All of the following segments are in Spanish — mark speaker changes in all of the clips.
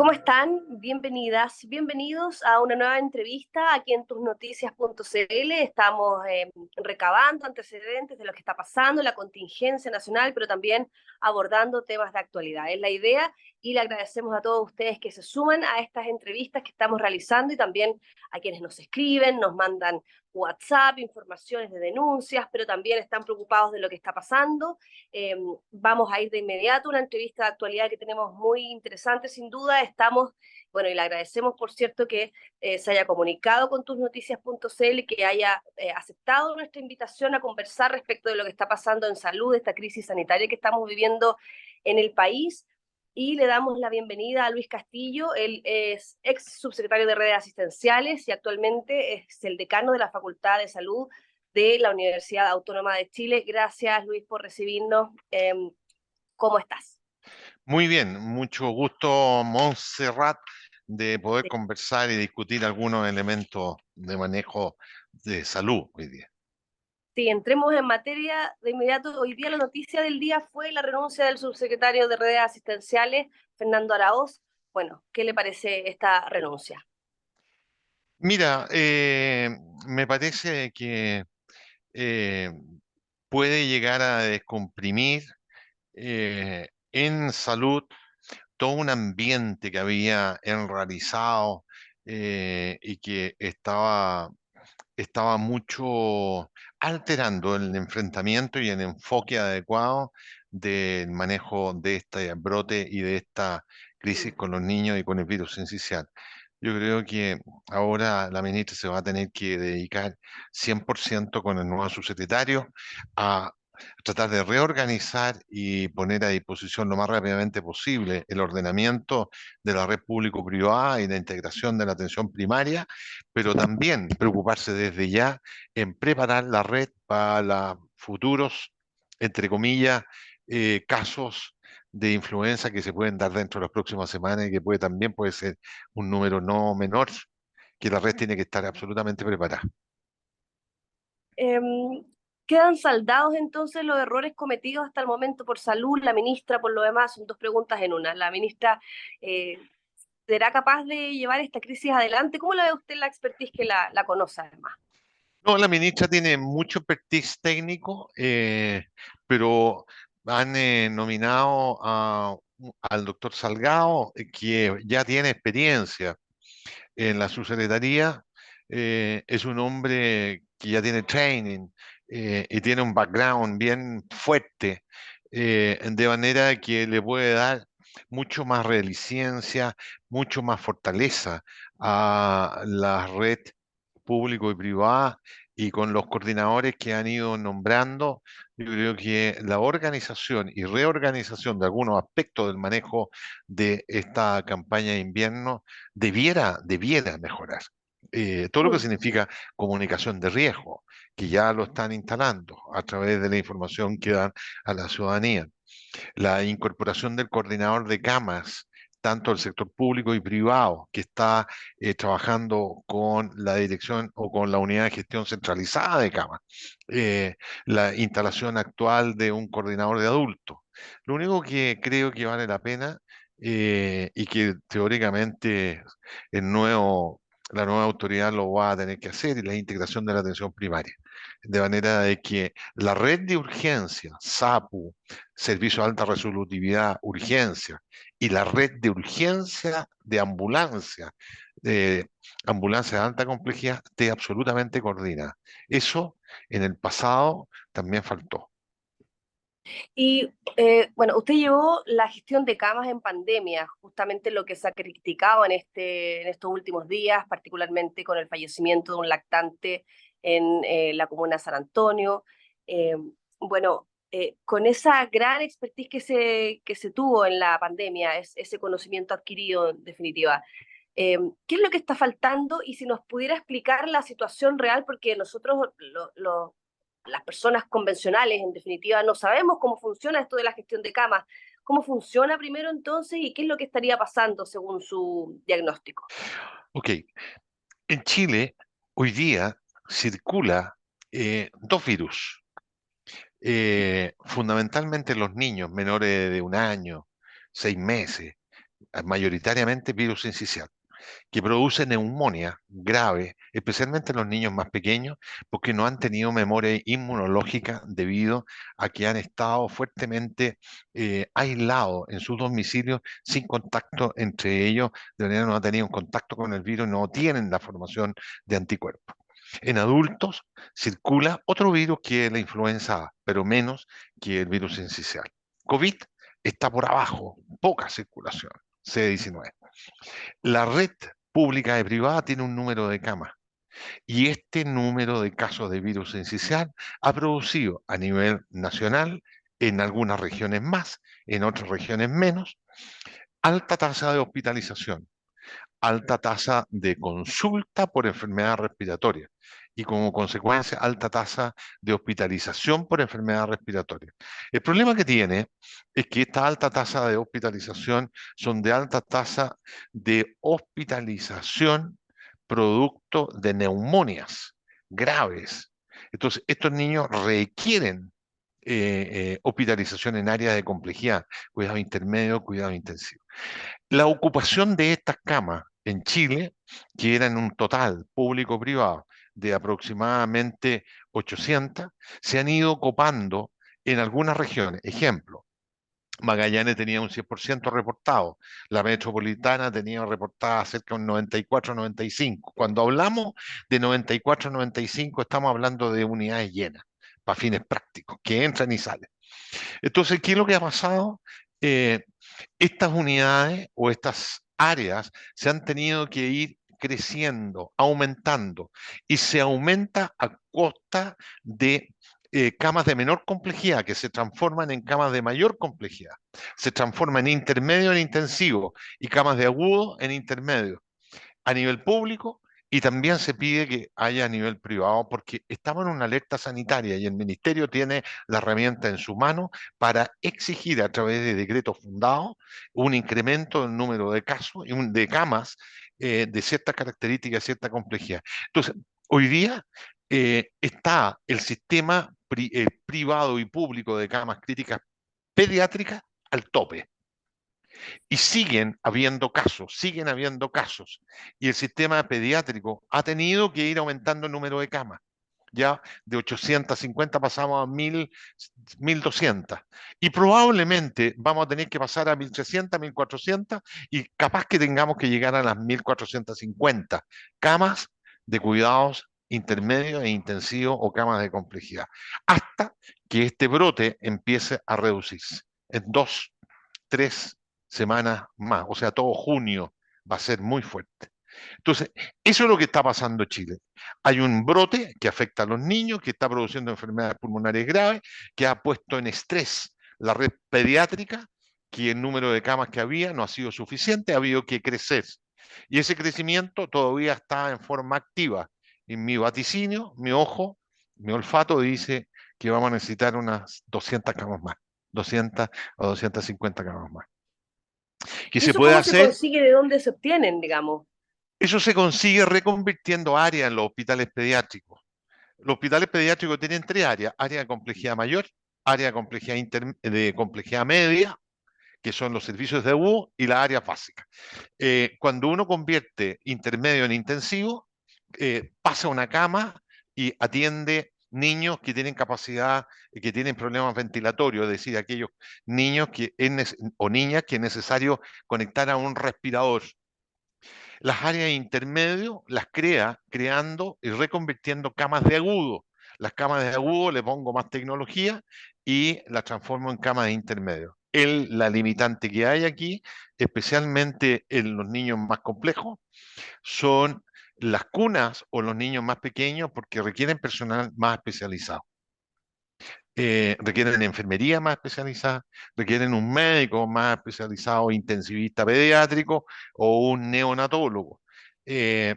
Speaker 1: ¿Cómo están? Bienvenidas, bienvenidos a una nueva entrevista aquí en tusnoticias.cl. Estamos recabando antecedentes de lo que está pasando, la contingencia nacional, pero también abordando temas de actualidad. Es la idea y le agradecemos a todos ustedes que se suman a estas entrevistas que estamos realizando y también a quienes nos escriben, nos mandan WhatsApp, informaciones de denuncias, pero también están preocupados de lo que está pasando. Eh, Vamos a ir de inmediato a una entrevista de actualidad que tenemos muy interesante, sin duda. Estamos, bueno, y le agradecemos, por cierto, que se haya comunicado con tusnoticias.cl y que haya aceptado nuestra invitación a conversar respecto de lo que está pasando en salud, esta crisis sanitaria que estamos viviendo en el país. Y le damos la bienvenida a Luis Castillo. Él es ex subsecretario de redes asistenciales y actualmente es el decano de la Facultad de Salud de la Universidad Autónoma de Chile. Gracias, Luis, por recibirnos. ¿Cómo estás?
Speaker 2: Muy bien, mucho gusto, Montserrat, de poder conversar y discutir algunos elementos de manejo de salud hoy día.
Speaker 1: Sí, entremos en materia de inmediato. Hoy día la noticia del día fue la renuncia del subsecretario de redes asistenciales, Fernando Araoz. Bueno, ¿qué le parece esta renuncia?
Speaker 2: Mira, me parece que eh, puede llegar a descomprimir en salud todo un ambiente que había enraizado y que estaba mucho alterando el enfrentamiento y el enfoque adecuado del manejo de este brote y de esta crisis con los niños y con el virus sincicial. Yo creo que ahora la ministra se va a tener que dedicar 100% con el nuevo subsecretario a tratar de reorganizar y poner a disposición lo más rápidamente posible el ordenamiento de la red público-privada y la integración de la atención primaria, pero también preocuparse desde ya en preparar la red para futuros, entre comillas, casos de influenza que se pueden dar dentro de las próximas semanas y que también puede ser un número no menor, que la red tiene que estar absolutamente preparada.
Speaker 1: Eh, ¿Quedan saldados entonces los errores cometidos hasta el momento por salud? La ministra, por lo demás, son dos preguntas en una. La ministra eh, será capaz de llevar esta crisis adelante. ¿Cómo la ve usted la expertise que la conoce además?
Speaker 2: No, la ministra tiene mucho expertise técnico, pero han nominado al doctor Salgado, que ya tiene experiencia en la subsecretaría. Es un hombre que ya tiene training y tiene un background bien fuerte, de manera que le puede dar mucho más reliciencia, mucho más fortaleza a la red público y privada, y con los coordinadores que han ido nombrando, yo creo que la organización y reorganización de algunos aspectos del manejo de esta campaña de invierno debiera mejorar. Todo lo que
Speaker 1: Mm.
Speaker 2: significa comunicación de riesgo, que ya lo están instalando a través de la información que dan a la ciudadanía, la incorporación del coordinador de camas, tanto del sector público y privado, que está trabajando con la dirección o con la unidad de gestión centralizada de camas, la instalación actual de un coordinador de adultos. Lo único que creo que vale la pena y que teóricamente el nuevo, la nueva autoridad lo va a tener que hacer, es la integración de la atención primaria. De manera de que la red de urgencia, SAPU, Servicio de Alta Resolutividad, Urgencia, y la red de urgencia de de ambulancia de alta complejidad, esté absolutamente coordinada. Eso en el pasado también faltó.
Speaker 1: Y bueno, usted llevó la gestión de camas en pandemia, justamente lo que se ha criticado en estos últimos días, particularmente con el fallecimiento de un lactante en la comuna de San Antonio. Eh, bueno, con esa gran expertise que se tuvo en la pandemia, ese conocimiento adquirido en definitiva, ¿qué es lo que está faltando? Y si nos pudiera explicar la situación real, porque nosotros las personas convencionales, en definitiva, no sabemos cómo funciona esto de la gestión de camas. ¿Cómo funciona primero entonces y qué es lo que estaría pasando según su diagnóstico?
Speaker 2: Ok, en Chile hoy día circula dos virus, fundamentalmente los niños menores de un año, 6 meses, mayoritariamente virus sincicial, que produce neumonía grave, especialmente en los niños más pequeños, porque no han tenido memoria inmunológica debido a que han estado fuertemente aislados en sus domicilios sin contacto entre ellos, de manera que no han tenido un contacto con el virus, no tienen la formación de anticuerpos. En adultos circula otro virus que es la influenza A, pero menos que el virus sincicial. COVID está por abajo, poca circulación, C19. La red pública y privada tiene un número de camas y este número de casos de virus sincicial ha producido a nivel nacional, en algunas regiones más, en otras regiones menos, alta tasa de hospitalización, alta tasa de consulta por enfermedad respiratoria y como consecuencia alta tasa de hospitalización por enfermedad respiratoria. El problema que tiene es que esta alta tasa de hospitalización son de alta tasa de hospitalización producto de neumonias graves. Entonces, estos niños requieren hospitalización en áreas de complejidad, cuidado intermedio, cuidado intensivo. La ocupación de estas camas en Chile, que eran un total público-privado de aproximadamente 800, se han ido copando en algunas regiones. Ejemplo, Magallanes tenía un 100% reportado, la metropolitana tenía reportada cerca de un 94-95. Cuando hablamos de 94-95, estamos hablando de unidades llenas, para fines prácticos, que entran y salen. Entonces, ¿qué es lo que ha pasado? Eh, Estas unidades o estas áreas se han tenido que ir creciendo, aumentando, y se aumenta a costa de camas de menor complejidad que se transforman en camas de mayor complejidad. Se transforman en intermedio en intensivo y camas de agudo en intermedio a nivel público y también se pide que haya a nivel privado porque estamos en una alerta sanitaria y el ministerio tiene la herramienta en su mano para exigir a través de decretos fundados un incremento del número de casos y de camas de ciertas características, cierta complejidad. Entonces, hoy día está el sistema privado y público de camas críticas pediátricas al tope. Y siguen habiendo casos. Y el sistema pediátrico ha tenido que ir aumentando el número de camas. Ya de 850 pasamos a 1000, 1200. Y probablemente vamos a tener que pasar a 1300, 1400 y capaz que tengamos que llegar a las 1450 camas de cuidados intermedios e intensivos o camas de complejidad, hasta que este brote empiece a reducirse en 2, 3 semanas más, o sea, todo junio va a ser muy fuerte. Entonces, eso es lo que está pasando en Chile. Hay un brote que afecta a los niños, que está produciendo enfermedades pulmonares graves, que ha puesto en estrés la red pediátrica, que el número de camas que había no ha sido suficiente, ha habido que crecer. Y ese crecimiento todavía está en forma activa. Y mi vaticinio, mi ojo, mi olfato dice que vamos a necesitar unas 200 camas más, 200 o 250 camas más. ¿Qué
Speaker 1: ¿Y
Speaker 2: se
Speaker 1: eso
Speaker 2: puede
Speaker 1: cómo se
Speaker 2: hacer?
Speaker 1: consigue? ¿De dónde se obtienen, digamos?
Speaker 2: Eso se consigue reconvirtiendo áreas en los hospitales pediátricos. Los hospitales pediátricos tienen tres áreas: área de complejidad mayor, área de complejidad, de complejidad media, que son los servicios de U, y la área básica. Cuando uno convierte intermedio en intensivo, pasa una cama y atiende niños que tienen capacidad, que tienen problemas ventilatorios, es decir, aquellos niños o niñas que es necesario conectar a un respirador. Las áreas intermedio las creando y reconvirtiendo camas de agudo. Las camas de agudo le pongo más tecnología y las transformo en camas de intermedio. La limitante que hay aquí, especialmente en los niños más complejos, son las cunas o los niños más pequeños porque requieren personal más especializado. Requieren enfermería más especializada, requieren un médico más especializado, intensivista pediátrico o un neonatólogo. Eh,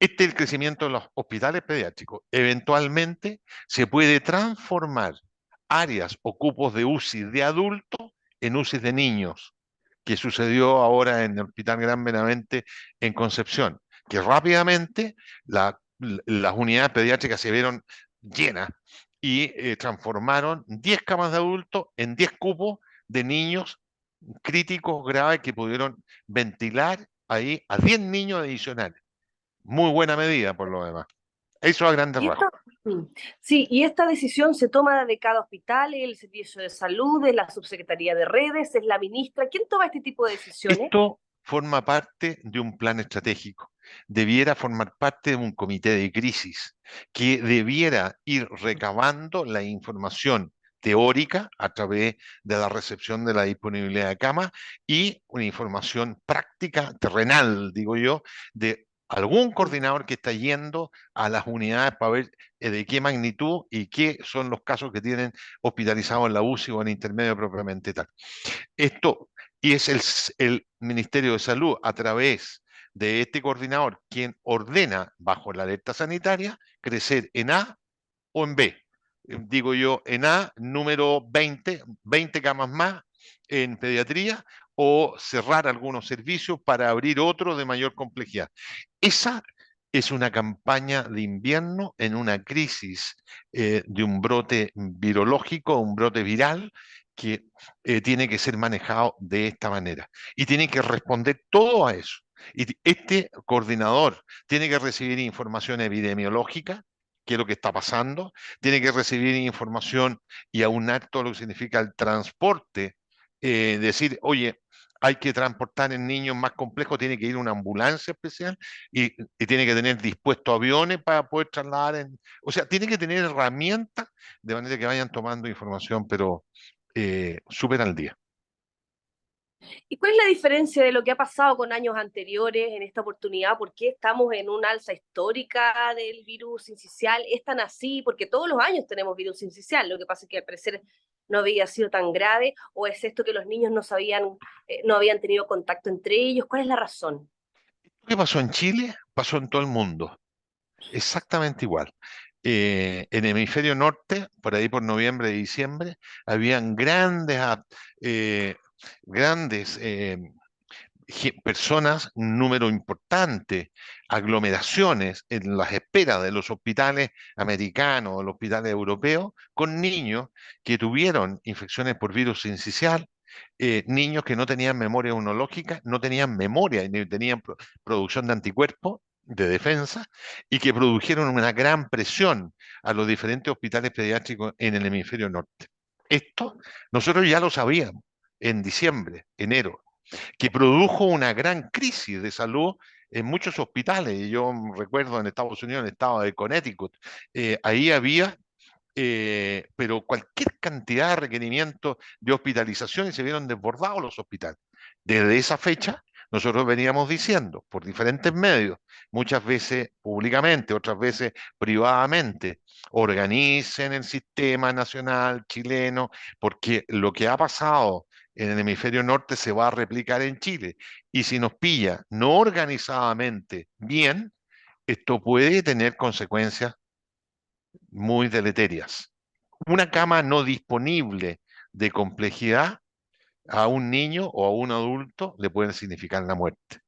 Speaker 2: este es el crecimiento de los hospitales pediátricos. Eventualmente se puede transformar áreas o cupos de UCI de adultos en UCI de niños, que sucedió ahora en el Hospital Gran Benavente en Concepción, que rápidamente las unidades pediátricas se vieron llenas y transformaron 10 camas de adultos en 10 cupos de niños críticos graves que pudieron ventilar ahí a 10 niños adicionales. Muy buena medida por lo demás. Eso a grandes
Speaker 1: Y esto,
Speaker 2: rasgos.
Speaker 1: mm, sí, y esta decisión se toma de cada hospital, el Servicio de Salud, de la Subsecretaría de Redes, es la ministra. ¿Quién toma este tipo de decisiones?
Speaker 2: Esto forma parte de un plan estratégico, debiera formar parte de un comité de crisis que debiera ir recabando la información teórica a través de la recepción de la disponibilidad de cama y una información práctica, terrenal, digo yo, de algún
Speaker 1: Mm.
Speaker 2: coordinador que está yendo a las unidades para ver de qué magnitud y qué son los casos que tienen hospitalizados en la UCI o en intermedio propiamente tal. Esto, y es el Ministerio de Salud a través de este coordinador quien ordena bajo la alerta sanitaria crecer en A o en B. Digo yo, en A, número 20 camas más en pediatría o cerrar algunos servicios para abrir otros de mayor complejidad. Esa es una campaña de invierno en una crisis de un brote virológico, un brote viral que tiene que ser manejado de esta manera y tiene que responder todo a eso. Y este coordinador tiene que recibir información epidemiológica, qué es lo que está pasando, tiene que recibir información y aunar todo lo que significa el transporte, decir, oye, hay que transportar en niños más complejos, tiene que ir una ambulancia especial y tiene que tener dispuestos aviones para poder trasladar, o sea, tiene que tener herramientas de manera que vayan tomando información, pero súper al día.
Speaker 1: ¿Y cuál es la diferencia de lo que ha pasado con años anteriores en esta oportunidad? ¿Por qué estamos en una alza histórica del virus sincicial? ¿Es tan así? Porque todos los años tenemos virus sincicial, lo que pasa es que al parecer no había sido tan grave, o es esto que los niños no sabían, no habían tenido contacto entre ellos. ¿Cuál es la razón?
Speaker 2: ¿Qué pasó en Chile? Pasó en todo el mundo, exactamente igual. En el hemisferio norte, por ahí por noviembre y diciembre, habían eh, grandes personas, un número importante, aglomeraciones en las esperas de los hospitales americanos o los hospitales europeos, con niños que tuvieron infecciones por virus sincicial, niños que no tenían memoria inmunológica, no tenían memoria ni tenían producción de anticuerpos de defensa y que produjeron una gran presión a los diferentes hospitales pediátricos en el hemisferio norte. Esto nosotros ya lo sabíamos en diciembre, enero, que produjo una gran crisis de salud en muchos hospitales. Y yo recuerdo en Estados Unidos, en el estado de Connecticut, ahí había, pero cualquier cantidad de requerimientos de hospitalización y se vieron desbordados los hospitales. Desde esa fecha, nosotros veníamos diciendo por diferentes medios, muchas veces públicamente, otras veces privadamente, organicen el sistema nacional chileno, porque lo que ha pasado en el hemisferio norte se va a replicar en Chile. Y si nos pilla no organizadamente bien, esto puede tener consecuencias muy deleterias. Una cama no disponible de complejidad a un niño o a un adulto le puede significar la muerte.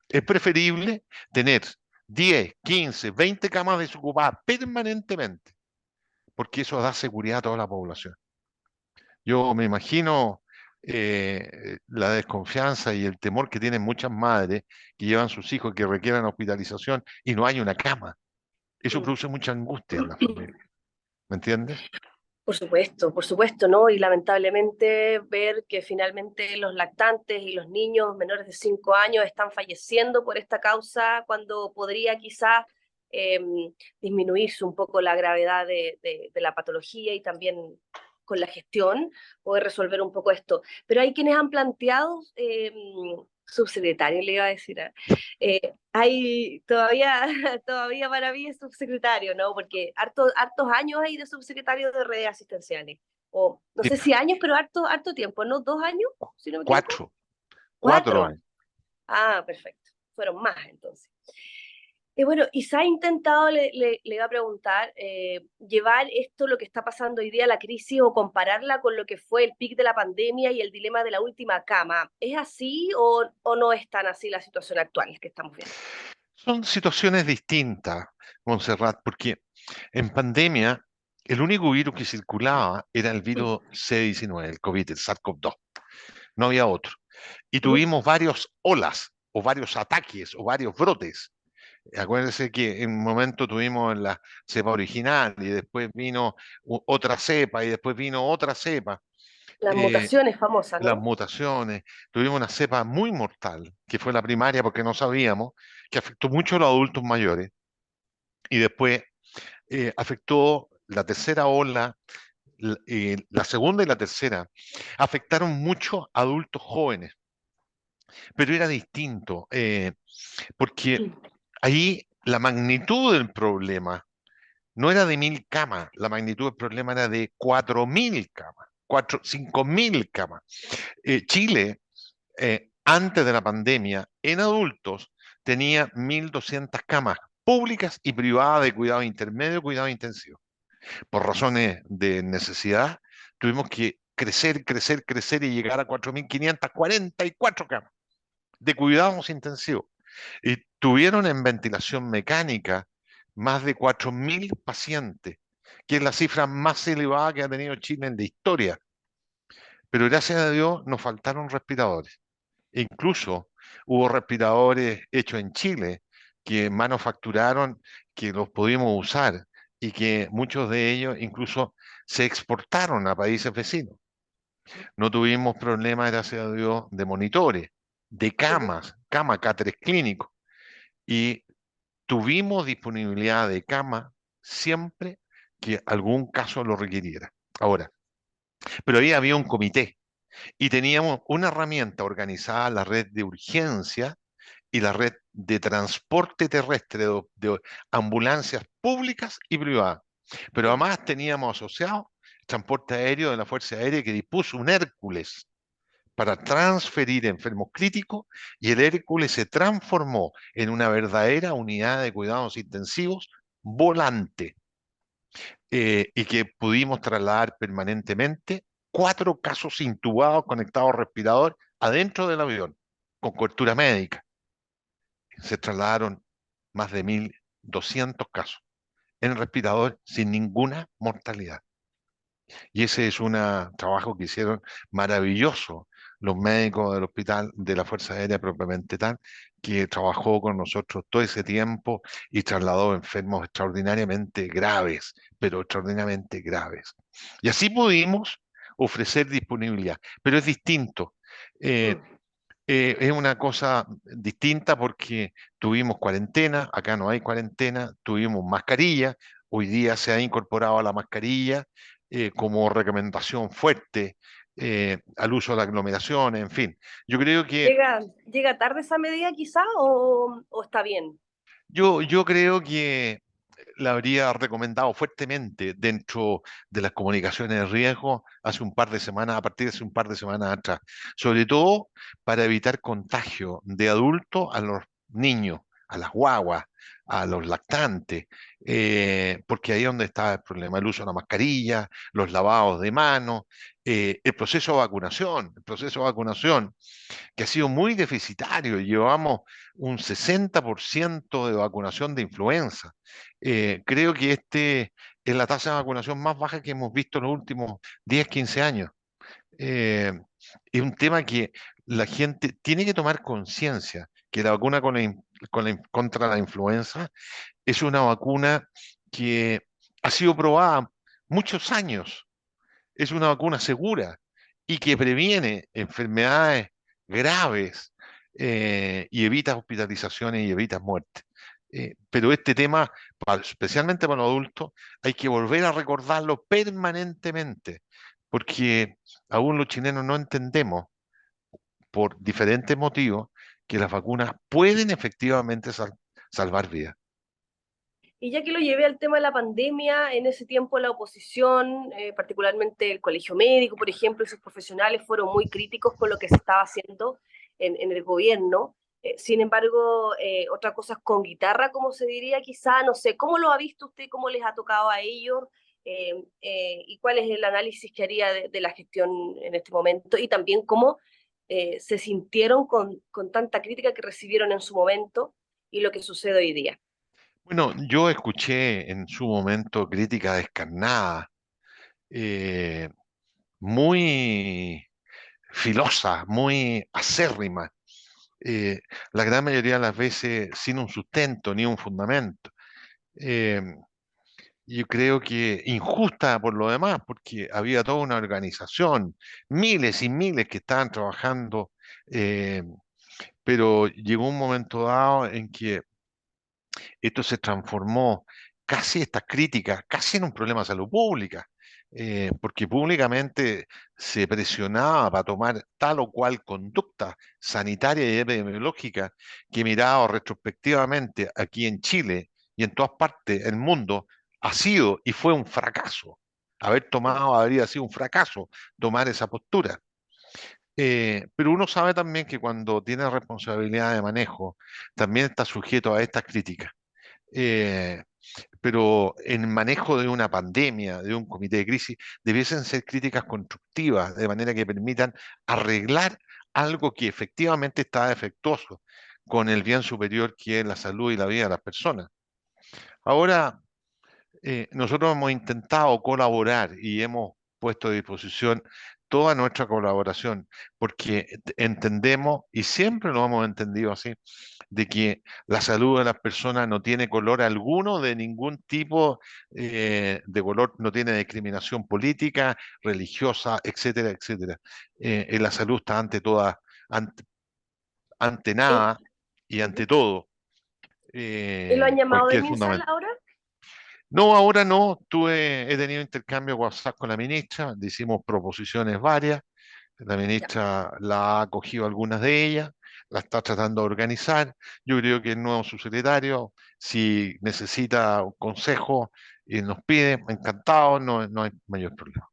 Speaker 2: Es preferible tener 10, 15, 20 camas desocupadas permanentemente, porque eso da seguridad a toda la población. Yo me imagino la desconfianza y el temor que tienen muchas madres que llevan sus hijos que requieran hospitalización y no hay una cama. Eso
Speaker 1: Mm.
Speaker 2: produce mucha angustia en la familia. ¿Me entiendes?
Speaker 1: Por supuesto, ¿no? Y lamentablemente ver que finalmente los lactantes y los niños menores de 5 años están falleciendo por esta causa cuando podría quizás eh, disminuirse un poco la gravedad de la patología y también con la gestión poder resolver un poco esto. Pero hay quienes han planteado, subsecretario le iba a decir, hay todavía, todavía para mí es subsecretario, ¿no? Porque hartos años hay de subsecretario de redes asistenciales. O no
Speaker 2: Sí,
Speaker 1: sé si años, pero harto tiempo, ¿no? 2 años, si no me equivoco.
Speaker 2: 4 años.
Speaker 1: 4. Ah, perfecto. Fueron más entonces. Y bueno, y se ha intentado, le iba a preguntar, llevar esto, lo que está pasando hoy día, la crisis, o compararla con lo que fue el pic de la pandemia y el dilema de la última cama. ¿Es así o no es tan así la situación actual que estamos viendo?
Speaker 2: Son situaciones distintas, Montserrat, porque en pandemia el único virus que circulaba era el virus C-19, el COVID, el SARS-CoV-2. no había otro. Y
Speaker 1: Ujú.
Speaker 2: tuvimos varios olas, o varios ataques, o varios brotes. Acuérdense que en un momento tuvimos la cepa original y después vino otra cepa y después vino otra cepa,
Speaker 1: Las
Speaker 2: eh,
Speaker 1: mutaciones famosas,
Speaker 2: las
Speaker 1: ¿no?
Speaker 2: mutaciones. Tuvimos una cepa muy mortal, que fue la primaria porque no sabíamos, que afectó mucho a los adultos mayores y después afectó la tercera ola, la segunda y la tercera. Afectaron mucho a adultos jóvenes, pero era distinto, porque ahí la magnitud del problema no era de 1.000 camas, la magnitud del problema era de 4.000 camas, 5.000 camas. Chile, antes de la pandemia, en adultos, tenía 1.200 camas públicas y privadas de cuidado intermedio y cuidado intensivo. Por razones de necesidad, tuvimos que crecer, crecer, crecer y llegar a 4.544 camas de cuidados intensivos. Y tuvieron en ventilación mecánica más de 4.000 pacientes, que es la cifra más elevada que ha tenido Chile en la historia. Pero gracias a Dios nos faltaron respiradores. E incluso hubo respiradores hechos en Chile que manufacturaron, que los pudimos usar y que muchos de ellos incluso se exportaron a países vecinos. No tuvimos problemas, gracias a Dios, de monitores, de
Speaker 1: Ujú.
Speaker 2: camas, cáteres clínicos. Y tuvimos disponibilidad de cama siempre que algún caso lo requiriera. Ahora, pero ahí había un comité y teníamos una herramienta organizada, la red de urgencia y la red de transporte terrestre de ambulancias públicas y privadas. Pero
Speaker 1: Ujú.
Speaker 2: además teníamos asociado transporte aéreo de la Fuerza Aérea que dispuso un Hércules para transferir enfermos críticos y el Hércules se transformó en una verdadera unidad de cuidados intensivos volante, y que pudimos trasladar permanentemente 4 casos intubados conectados al respirador adentro del avión con cobertura médica. Se trasladaron más de 1.200 casos en el respirador sin ninguna mortalidad. Y ese es un trabajo que hicieron maravilloso los médicos del hospital de la Fuerza Aérea propiamente tal, que trabajó con nosotros todo ese tiempo y trasladó enfermos extraordinariamente graves, pero extraordinariamente graves. Y así pudimos ofrecer disponibilidad, pero es distinto. Eh,
Speaker 1: Mm.
Speaker 2: es una cosa distinta porque tuvimos cuarentena, acá no hay cuarentena, tuvimos mascarilla, hoy día se ha incorporado a la mascarilla como recomendación fuerte al uso de la aglomeración, en fin. Yo creo que
Speaker 1: ¿Llega tarde esa medida quizá o está bien?
Speaker 2: yo creo que la habría recomendado fuertemente dentro de las comunicaciones de riesgo hace un par de semanas, a partir de hace un par de semanas atrás, sobre todo para evitar contagio de adultos a los niños, a las guaguas, a los lactantes, porque ahí es donde está el problema, el uso de la mascarilla, los lavados de manos, el proceso de vacunación que ha sido muy deficitario. Llevamos un 60% de vacunación de influenza. Creo que este es la tasa de vacunación más baja que hemos visto en los últimos 10, 15 años. Eh, es un tema que la gente tiene que tomar conciencia, que la vacuna contra la influenza es una vacuna que ha sido probada muchos años, es una vacuna segura y que previene enfermedades graves, y evita hospitalizaciones y evita muertes. Pero este tema, especialmente para los adultos, hay que volver a recordarlo permanentemente, porque aún los chilenos no entendemos, por diferentes motivos, que las vacunas pueden efectivamente salvar vidas.
Speaker 1: Y ya que lo llevé al tema de la pandemia, en ese tiempo la oposición, particularmente el Colegio Médico, por ejemplo, y sus profesionales fueron muy críticos con lo que se estaba haciendo en el gobierno. Sin embargo, otra cosa es con guitarra, como se diría quizá, no sé, ¿cómo lo ha visto usted? ¿Cómo les ha tocado a ellos? ¿Y cuál es el análisis que haría de la gestión en este momento? Y también cómo se sintieron con tanta crítica que recibieron en su momento y lo que sucede hoy día.
Speaker 2: Bueno, yo escuché en su momento críticas descarnadas, eh, muy filosa, muy acérrima, la gran mayoría de las veces sin un sustento ni un fundamento. Eh, yo creo que injusta por lo demás, porque había toda una organización, miles y miles que estaban trabajando, eh, pero llegó un momento dado en que esto se transformó casi estas críticas, casi en un problema de salud pública, porque públicamente se presionaba para tomar tal o cual conducta sanitaria y epidemiológica que mirado retrospectivamente aquí en Chile y en todas partes del mundo ha sido y fue un fracaso. Haber tomado habría sido un fracaso tomar esa postura. Pero uno sabe también que cuando tiene responsabilidad de manejo, también está sujeto a estas críticas. Eh, pero en manejo de una pandemia, de un comité de crisis, debiesen ser críticas constructivas, de manera que permitan arreglar algo que efectivamente está defectuoso con el bien superior que es la salud y la vida de las personas. Ahora, nosotros hemos intentado colaborar y hemos puesto a disposición toda nuestra colaboración, porque entendemos, y siempre lo hemos entendido así, de que la salud de las personas no tiene color alguno, de ningún tipo de color, no tiene discriminación política, religiosa, etcétera, etcétera. La salud está ante toda, ante, ante
Speaker 1: ¿Y,
Speaker 2: nada y ante todo,
Speaker 1: y lo han llamado de
Speaker 2: cualquier
Speaker 1: MinSal
Speaker 2: fundamento.
Speaker 1: ahora?
Speaker 2: No, ahora no. He tenido intercambio WhatsApp con la ministra, le hicimos proposiciones varias. La
Speaker 1: Ya,
Speaker 2: ministra la ha acogido algunas de ellas, la está tratando de organizar. Yo creo que el nuevo subsecretario, si necesita un consejo y nos pide, encantado, no, no hay mayor problema.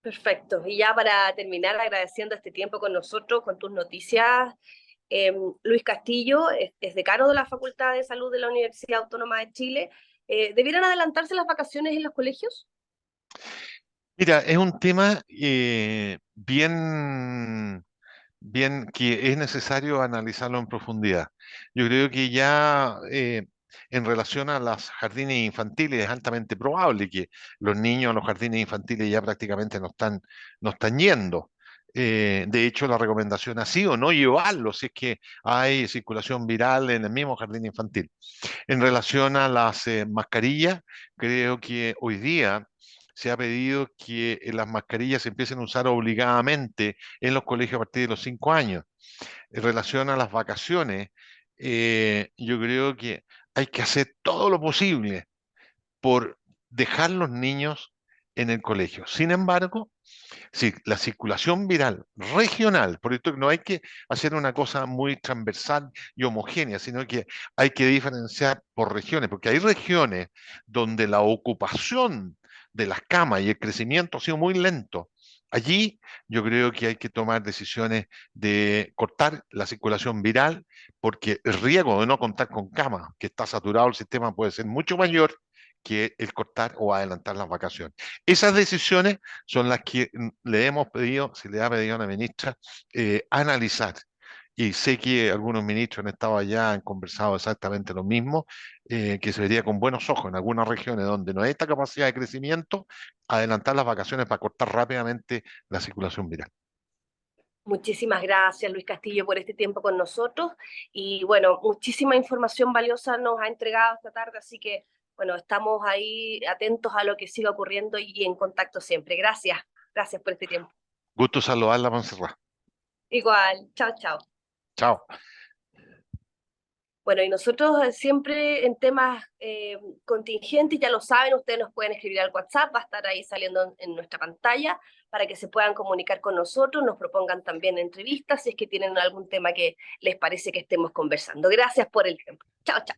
Speaker 1: perfecto. Y ya para terminar, agradeciendo este tiempo con nosotros, con tus noticias, Luis Castillo es decano de la Facultad de Salud de la Universidad Autónoma de Chile. ¿Debieran adelantarse las vacaciones en los colegios?
Speaker 2: Mira, es un tema bien que es necesario analizarlo en profundidad. Yo creo que ya en relación a las jardines infantiles es altamente probable que los niños a los jardines infantiles ya prácticamente no están yendo. De hecho, la recomendación ha sido no llevarlos si es que hay circulación viral en el mismo jardín infantil. En relación a las mascarillas, creo que hoy día se ha pedido que las mascarillas se empiecen a usar obligadamente en los colegios a partir de los 5 años. En relación a las vacaciones, yo creo que hay que hacer todo lo posible por dejar los niños en el colegio. Sin embargo, si la circulación viral regional, por esto no hay que hacer una cosa muy transversal y homogénea, sino que hay que diferenciar por regiones, porque hay regiones donde la ocupación de las camas y el crecimiento ha sido muy lento. Allí yo creo que hay que tomar decisiones de cortar la circulación viral, porque el riesgo de no contar con camas, que está saturado el sistema, puede ser mucho mayor que el cortar o adelantar las vacaciones. Esas decisiones son las que le hemos pedido, se le ha pedido a la ministra, analizar. Y sé que algunos ministros han estado allá, han conversado exactamente lo mismo, que se vería con buenos ojos en algunas regiones donde no hay esta capacidad de crecimiento, adelantar las vacaciones para cortar rápidamente la circulación viral.
Speaker 1: Muchísimas gracias, Luis Castillo, por este tiempo con nosotros. Y bueno, muchísima información valiosa nos ha entregado esta tarde, así que bueno, estamos ahí atentos a lo que siga ocurriendo y en contacto siempre. Gracias, gracias por este tiempo.
Speaker 2: Gusto saludarla, Montserrat.
Speaker 1: Igual, chao, chao.
Speaker 2: Chao.
Speaker 1: Bueno, y nosotros siempre en temas contingentes, ya lo saben, ustedes nos pueden escribir al WhatsApp, va a estar ahí saliendo en nuestra pantalla para que se puedan comunicar con nosotros, nos propongan también entrevistas si es que tienen algún tema que les parece que estemos conversando. Gracias por el tiempo. Chao, chao.